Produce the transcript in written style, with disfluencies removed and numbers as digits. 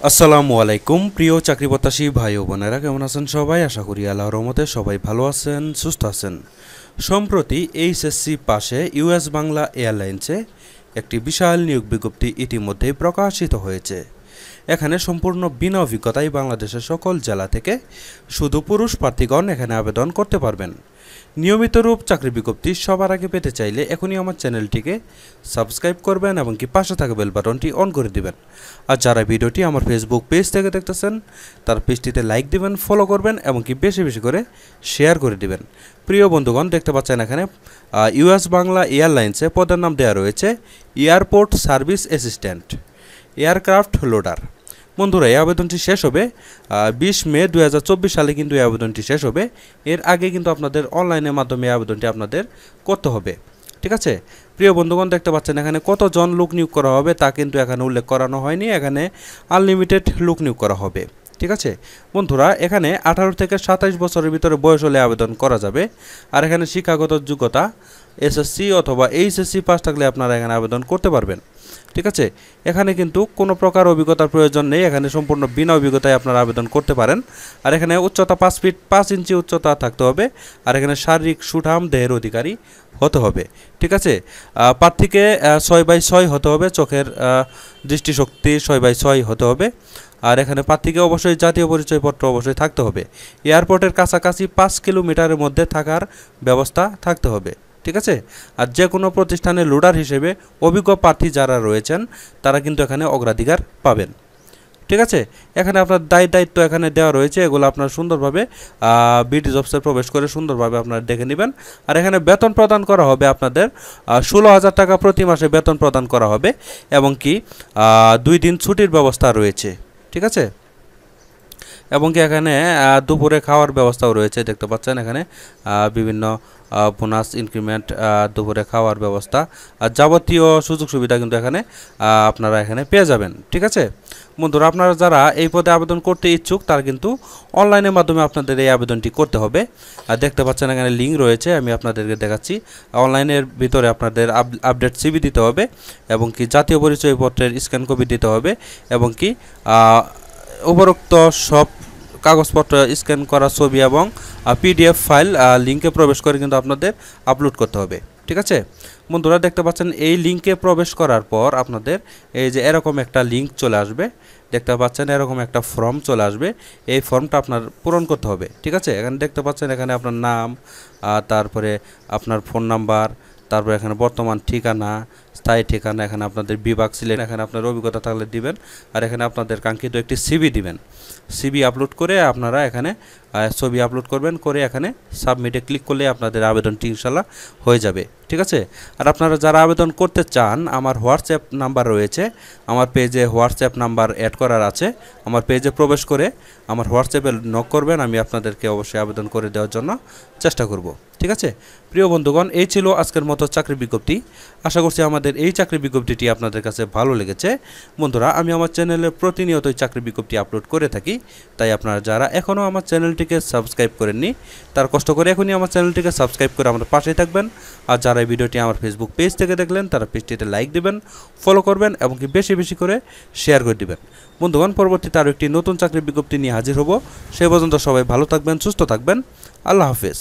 আসসালামু আলাইকুম প্রিয় চাকরি প্রত্যাশী ভাই ও বোনেরা, কেমন আছেন সবাই? আশা করি আল্লাহর রহমতে সবাই ভালো আছেন, সুস্থ আছেন। সম্প্রতি এইচএসসি পাশে ইউএস বাংলা এয়ারলাইন্সে একটি বিশাল নিয়োগ বিজ্ঞপ্তি ইতিমধ্যেই প্রকাশিত হয়েছে। এখানে সম্পূর্ণ বিনা অভিজ্ঞতায় বাংলাদেশের সকল জেলা থেকে শুধু পুরুষ প্রার্থীগণ এখানে আবেদন করতে পারবেন। নিয়মিত রূপ চাকরি বিজ্ঞপ্তি সবার আগে পেতে চাইলে এখনই আমার চ্যানেলটিকে সাবস্ক্রাইব করবেন এবং কি পাশে থাকা বেল বাটনটি অন করে দিবেন। আর যারা ভিডিওটি আমার ফেসবুক পেজ থেকে দেখতেছেন তার পেজটিতে লাইক দিবেন, ফলো করবেন এবং কি বেশি বেশি করে শেয়ার করে দিবেন। প্রিয় বন্ধুগণ, দেখতে পাচ্ছেন এখানে ইউএস বাংলা এয়ারলাইন্সে পদের নাম দেওয়া রয়েছে airport service assistant, aircraft loader. বন্ধুরা, এই আবেদনটি শেষ হবে 20 মে 2024 সালে, কিন্তু এই আবেদনটি শেষ হবে। এর আগে কিন্তু আপনাদের অনলাইনের মাধ্যমে এই আবেদনটি আপনাদের করতে হবে, ঠিক আছে? প্রিয় বন্ধুগণ, দেখতে পাচ্ছেন এখানে কতজন লোক নিয়োগ করা হবে তা কিন্তু এখানে উল্লেখ করানো হয়নি। এখানে আনলিমিটেড লোক নিয়োগ করা হবে, ঠিক আছে বন্ধুরা। এখানে 18 থেকে 27 বছরের ভিতরে বয়স হলে আবেদন করা যাবে। আর এখানে শিক্ষাগত যোগ্যতা এসএসসি অথবা এইচএসসি পাস থাকলে আপনারা এখানে আবেদন করতে পারবেন, ঠিক আছে? এখানে কিন্তু কোনো প্রকার অভিজ্ঞতার প্রয়োজন নেই, এখানে সম্পূর্ণ বিনা অভিজ্ঞতায় আপনারা আবেদন করতে পারেন। আর এখানে উচ্চতা 5 ফিট 5 ইঞ্চি উচ্চতা থাকতে হবে। আর এখানে শারীরিক সুঠাম দেহের অধিকারী হতে হবে, ঠিক আছে? প্রার্থীকে 6/6 হতে হবে, চোখের দৃষ্টিশক্তি 6/6 হতে হবে। আর এখানে প্রার্থীকে অবশ্যই জাতীয় পরিচয়পত্র অবশ্যই থাকতে হবে। এয়ারপোর্টের কাছাকাছি 5 কিলোমিটারের মধ্যে থাকার ব্যবস্থা থাকতে হবে, ঠিক আছে? আর যে কোনো প্রতিষ্ঠানের লোডার হিসেবে অভিজ্ঞ প্রার্থী যারা রয়েছেন তারা কিন্তু এখানে অগ্রাধিকার পাবেন, ঠিক আছে? এখানে আপনার দায়িত্ব এখানে দেওয়া রয়েছে, এগুলো আপনার সুন্দরভাবে বিডি জবসে প্রবেশ করে সুন্দরভাবে আপনারা দেখে নেবেন। আর এখানে বেতন প্রদান করা হবে আপনাদের 16,000 টাকা প্রতি মাসে বেতন প্রদান করা হবে এবং কি 2 দিন ছুটির ব্যবস্থা রয়েছে, ঠিক আছে? এবং কি এখানে দুপুরে খাওয়ার ব্যবস্থাও রয়েছে, দেখতে পাচ্ছেন এখানে বিভিন্ন বোনাস ইনক্রিমেন্ট, দুপুরে খাওয়ার ব্যবস্থা আর যাবতীয় সুযোগ সুবিধা কিন্তু এখানে আপনারা এখানে পেয়ে যাবেন, ঠিক আছে বন্ধুরা? আপনারা যারা এই পদে আবেদন করতে ইচ্ছুক তারা কিন্তু অনলাইনের মাধ্যমে আপনাদের এই আবেদনটি করতে হবে। আর দেখতে পাচ্ছেন এখানে লিঙ্ক রয়েছে, আমি আপনাদেরকে দেখাচ্ছি। অনলাইনের ভিতরে আপনাদের আপডেট সিভি দিতে হবে এবং কি জাতীয় পরিচয়পত্রের স্ক্যান কপি দিতে হবে এবং কি উপরোক্ত সব কাগজপত্র স্ক্যান করা ছবি এবং পিডিএফ ফাইল লিঙ্কে প্রবেশ করে কিন্তু আপনাদের আপলোড করতে হবে, ঠিক আছে বন্ধুরা? দেখতে পাচ্ছেন এই লিঙ্কে প্রবেশ করার পর আপনাদের এই যে এরকম একটা লিঙ্ক চলে আসবে, দেখতে পাচ্ছেন এরকম একটা ফর্ম চলে আসবে। এই ফর্মটা আপনার পূরণ করতে হবে, ঠিক আছে? এখানে দেখতে পাচ্ছেন এখানে আপনার নাম, তারপরে আপনার ফোন নাম্বার, তারপরে এখানে বর্তমান ঠিকানা, স্থায়ী ঠিকানা, এখানে আপনাদের বিভাগ সিলেক্ট, এখানে আপনার অভিজ্ঞতা থাকলে দিবেন। আর এখানে আপনাদের কাঙ্ক্ষিত একটি সিভি দিবেন। সিভি আপলোড করে আপনারা এখানে ছবি আপলোড করবেন, করে এখানে সাবমিটে ক্লিক করলে আপনাদের আবেদনটি ইনশাল্লাহ হয়ে যাবে, ঠিক আছে? আর আপনারা যারা আবেদন করতে চান, আমার হোয়াটসঅ্যাপ নাম্বার রয়েছে, আমার পেজে হোয়াটসঅ্যাপ নাম্বার অ্যাড করার আছে। আমার পেজে প্রবেশ করে আমার হোয়াটসঅ্যাপে নক করবেন, আমি আপনাদেরকে অবশ্যই আবেদন করে দেওয়ার জন্য চেষ্টা করব, ঠিক আছে? প্রিয় বন্ধুগণ, এই ছিল আজকের মতো চাকরি বিজ্ঞপ্তি। আশা করছি আমাদের এই চাকরি বিজ্ঞপ্তিটি আপনাদের কাছে ভালো লেগেছে। বন্ধুরা, আমি আমার চ্যানেলে প্রতিনিয়তই চাকরি বিজ্ঞপ্তি আপলোড করে থাকি, তাই আপনারা যারা এখনও আমার চ্যানেলটিকে সাবস্ক্রাইব করেননি তার কষ্ট করে এখনই আমার চ্যানেলটিকে সাবস্ক্রাইব করে আমার পাশেই থাকবেন। আর যারা এই ভিডিওটি আমার ফেসবুক পেজ থেকে দেখলেন তারা পেজটিতে লাইক দেবেন, ফলো করবেন এবং কি বেশি বেশি করে শেয়ার করে দেবেন। বন্ধুগণ, পরবর্তীতে আরও একটি নতুন চাকরি বিজ্ঞপ্তি নিয়ে হাজির হব। সেই পর্যন্ত সবাই ভালো থাকবেন, সুস্থ থাকবেন। আল্লাহ হাফেজ।